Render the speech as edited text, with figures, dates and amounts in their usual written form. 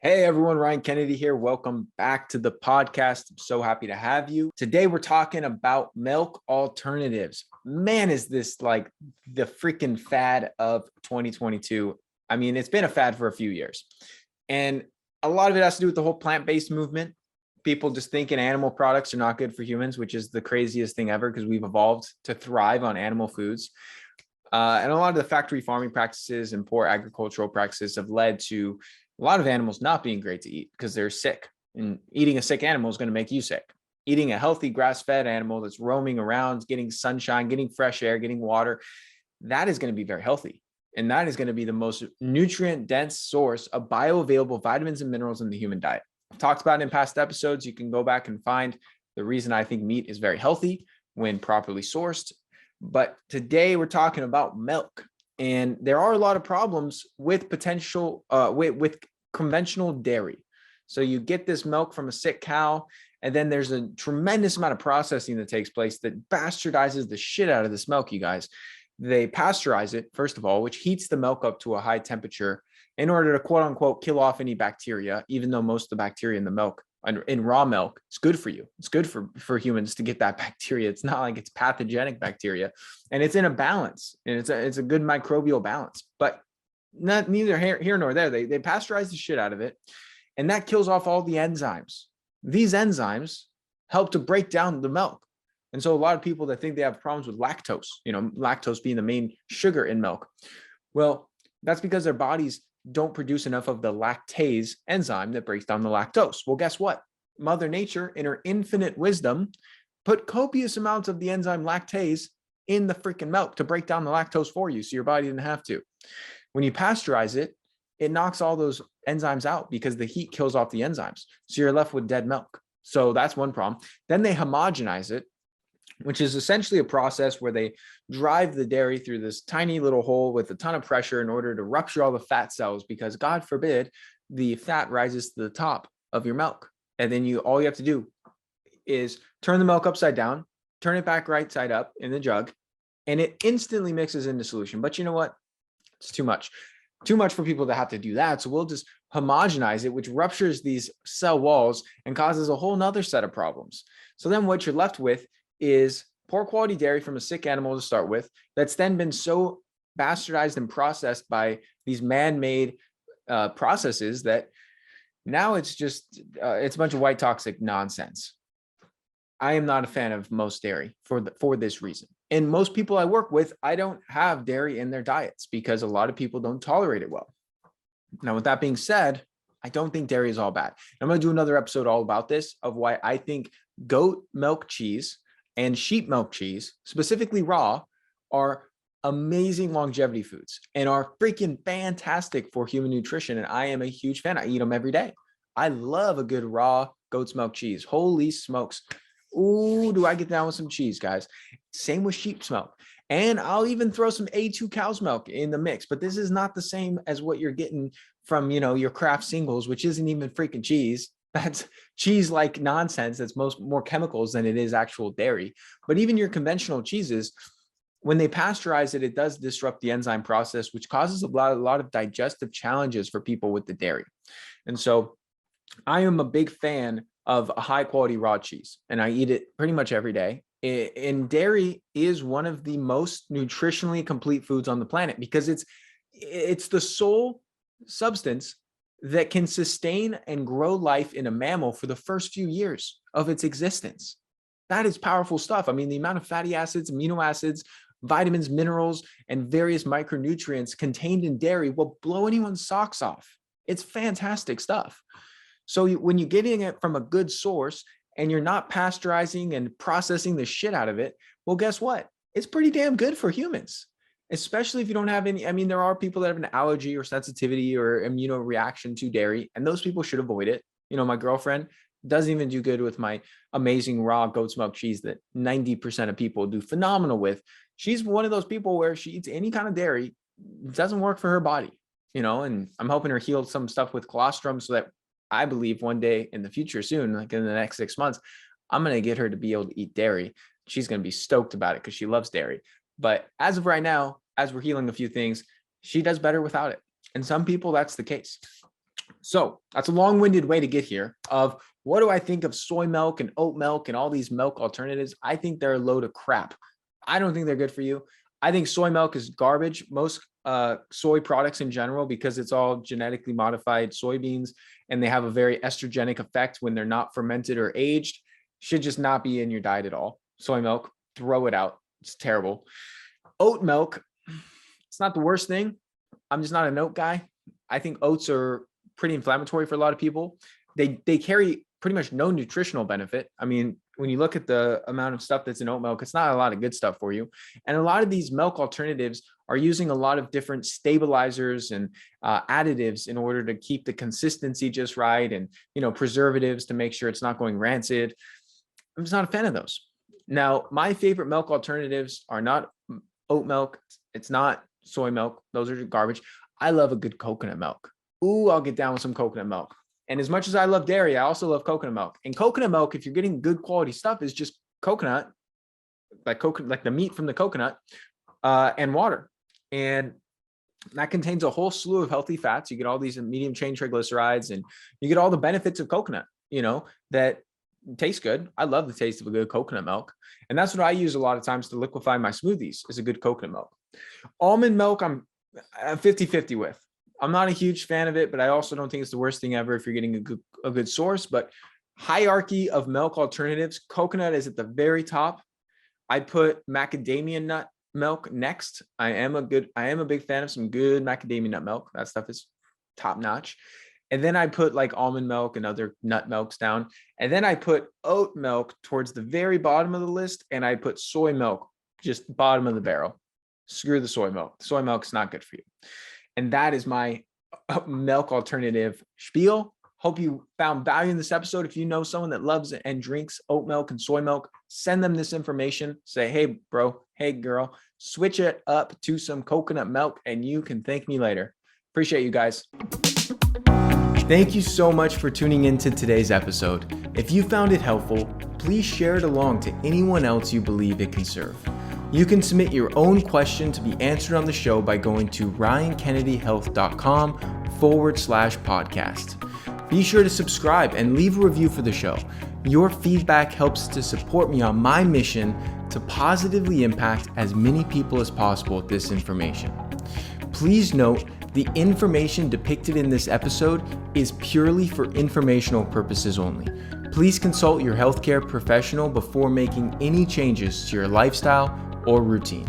Hey everyone, Ryan Kennedy here. Welcome back to the podcast. I'm so happy to have you. Today we're talking about milk alternatives. Man, is this like the freaking fad of 2022. I mean, it's been a fad for a few years. And a lot of it has to do with the whole plant-based movement. People just thinking animal products are not good for humans, which is the craziest thing ever because we've evolved to thrive on animal foods. And a lot of the factory farming practices and poor agricultural practices have led to a lot of animals not being great to eat because they're sick, and eating a sick animal is going to make you sick. Eating a healthy grass-fed animal that's roaming around, getting sunshine, getting fresh air, getting water, that is going to be very healthy. And that is going to be the most nutrient dense source of bioavailable vitamins and minerals in the human diet. I've talked about it in past episodes. You can go back and find the reason I think meat is very healthy when properly sourced. But today we're talking about milk. And there are a lot of problems with potential with conventional dairy. So you get this milk from a sick cow, and then there's a tremendous amount of processing that takes place that bastardizes the shit out of this milk, you guys. They pasteurize it, first of all, which heats the milk up to a high temperature in order to quote unquote kill off any bacteria, even though most of the bacteria in the milk in raw milk is good for you. It's good for humans to get that bacteria. It's not like it's pathogenic bacteria, and it's in a balance, and it's a good microbial balance. But neither here nor there. They pasteurize the shit out of it, and that kills off all the enzymes. These enzymes help to break down the milk. And so a lot of people that think they have problems with lactose, lactose being the main sugar in milk, well, that's because their bodies don't produce enough of the lactase enzyme that breaks down the lactose. Well, guess what? Mother Nature, in her infinite wisdom, put copious amounts of the enzyme lactase in the freaking milk to break down the lactose for you, so your body didn't have to. When you pasteurize it, it knocks all those enzymes out because the heat kills off the enzymes. So you're left with dead milk. So that's one problem. Then they homogenize it, which is essentially a process where they drive the dairy through this tiny little hole with a ton of pressure in order to rupture all the fat cells, because God forbid the fat rises to the top of your milk. And then all you have to do is turn the milk upside down, turn it back right side up in the jug, and it instantly mixes into solution. But you know what? It's too much for people to have to do that. So we'll just homogenize it, which ruptures these cell walls and causes a whole nother set of problems. So then what you're left with is poor quality dairy from a sick animal to start with, that's then been so bastardized and processed by these man-made processes that now it's just it's a bunch of white toxic nonsense. I am not a fan of most dairy for this reason. And most people I work with, I don't have dairy in their diets because a lot of people don't tolerate it well. Now, with that being said, I don't think dairy is all bad. I'm going to do another episode all about this, of why I think goat milk cheese and sheep milk cheese, specifically raw, are amazing longevity foods and are freaking fantastic for human nutrition. And I am a huge fan. I eat them every day. I love a good raw goat's milk cheese. Holy smokes. Ooh, do I get down with some cheese, guys? Same with sheep's milk. And I'll even throw some A2 cow's milk in the mix. But this is not the same as what you're getting from, your Kraft singles, which isn't even freaking cheese. That's cheese-like nonsense. That's more chemicals than it is actual dairy. But even your conventional cheeses, when they pasteurize it, it does disrupt the enzyme process, which causes a lot of digestive challenges for people with the dairy. And so I am a big fan of a high-quality raw cheese, and I eat it pretty much every day. And dairy is one of the most nutritionally complete foods on the planet because it's the sole substance that can sustain and grow life in a mammal for the first few years of its existence. That is powerful stuff. I mean, the amount of fatty acids, amino acids, vitamins, minerals, and various micronutrients contained in dairy will blow anyone's socks off. It's fantastic stuff. So when you're getting it from a good source and you're not pasteurizing and processing the shit out of it, well, guess what? It's pretty damn good for humans. Especially if you don't have any, I mean, there are people that have an allergy or sensitivity or immunoreaction to dairy, and those people should avoid it. My girlfriend doesn't even do good with my amazing raw goat's milk cheese that 90% of people do phenomenal with. She's one of those people where she eats any kind of dairy, it doesn't work for her body, and I'm helping her heal some stuff with colostrum so that I believe one day in the future soon, like in the next 6 months, I'm going to get her to be able to eat dairy. She's going to be stoked about it because she loves dairy. But as of right now, as we're healing a few things, she does better without it. And some people, that's the case. So that's a long-winded way to get here of what do I think of soy milk and oat milk and all these milk alternatives? I think they're a load of crap. I don't think they're good for you. I think soy milk is garbage. Most soy products in general, because it's all genetically modified soybeans and they have a very estrogenic effect when they're not fermented or aged, should just not be in your diet at all. Soy milk, throw it out. It's terrible. Oat milk, it's not the worst thing. I'm just not an oat guy. I think oats are pretty inflammatory for a lot of people. They carry pretty much no nutritional benefit. I mean, when you look at the amount of stuff that's in oat milk, it's not a lot of good stuff for you. And a lot of these milk alternatives are using a lot of different stabilizers and additives in order to keep the consistency just right, and preservatives to make sure it's not going rancid. I'm just not a fan of those. Now, my favorite milk alternatives are not oat milk. It's not soy milk. Those are garbage. I love a good coconut milk. Ooh, I'll get down with some coconut milk. And as much as I love dairy, I also love coconut milk. And coconut milk, if you're getting good quality stuff, is just coconut, like the meat from the coconut, and water. And that contains a whole slew of healthy fats. You get all these medium chain triglycerides, and you get all the benefits of coconut, that taste good. I love the taste of a good coconut milk. And that's what I use a lot of times to liquefy my smoothies, is a good coconut milk. Almond milk, I'm 50-50 with. I'm not a huge fan of it, but I also don't think it's the worst thing ever if you're getting a good source. But hierarchy of milk alternatives, coconut is at the very top. I put macadamia nut milk next. I am a big fan of some good macadamia nut milk. That stuff is top notch. And then I put like almond milk and other nut milks down. And then I put oat milk towards the very bottom of the list. And I put soy milk just bottom of the barrel. Screw the soy milk. Soy milk's not good for you. And that is my milk alternative spiel. Hope you found value in this episode. If you know someone that loves and drinks oat milk and soy milk, send them this information. Say, hey, bro, hey, girl, switch it up to some coconut milk and you can thank me later. Appreciate you guys. Thank you so much for tuning into today's episode. If you found it helpful, please share it along to anyone else you believe it can serve. You can submit your own question to be answered on the show by going to ryankennedyhealth.com/podcast. Be sure to subscribe and leave a review for the show. Your feedback helps to support me on my mission to positively impact as many people as possible with this information. Please note, the information depicted in this episode is purely for informational purposes only. Please consult your healthcare professional before making any changes to your lifestyle or routine.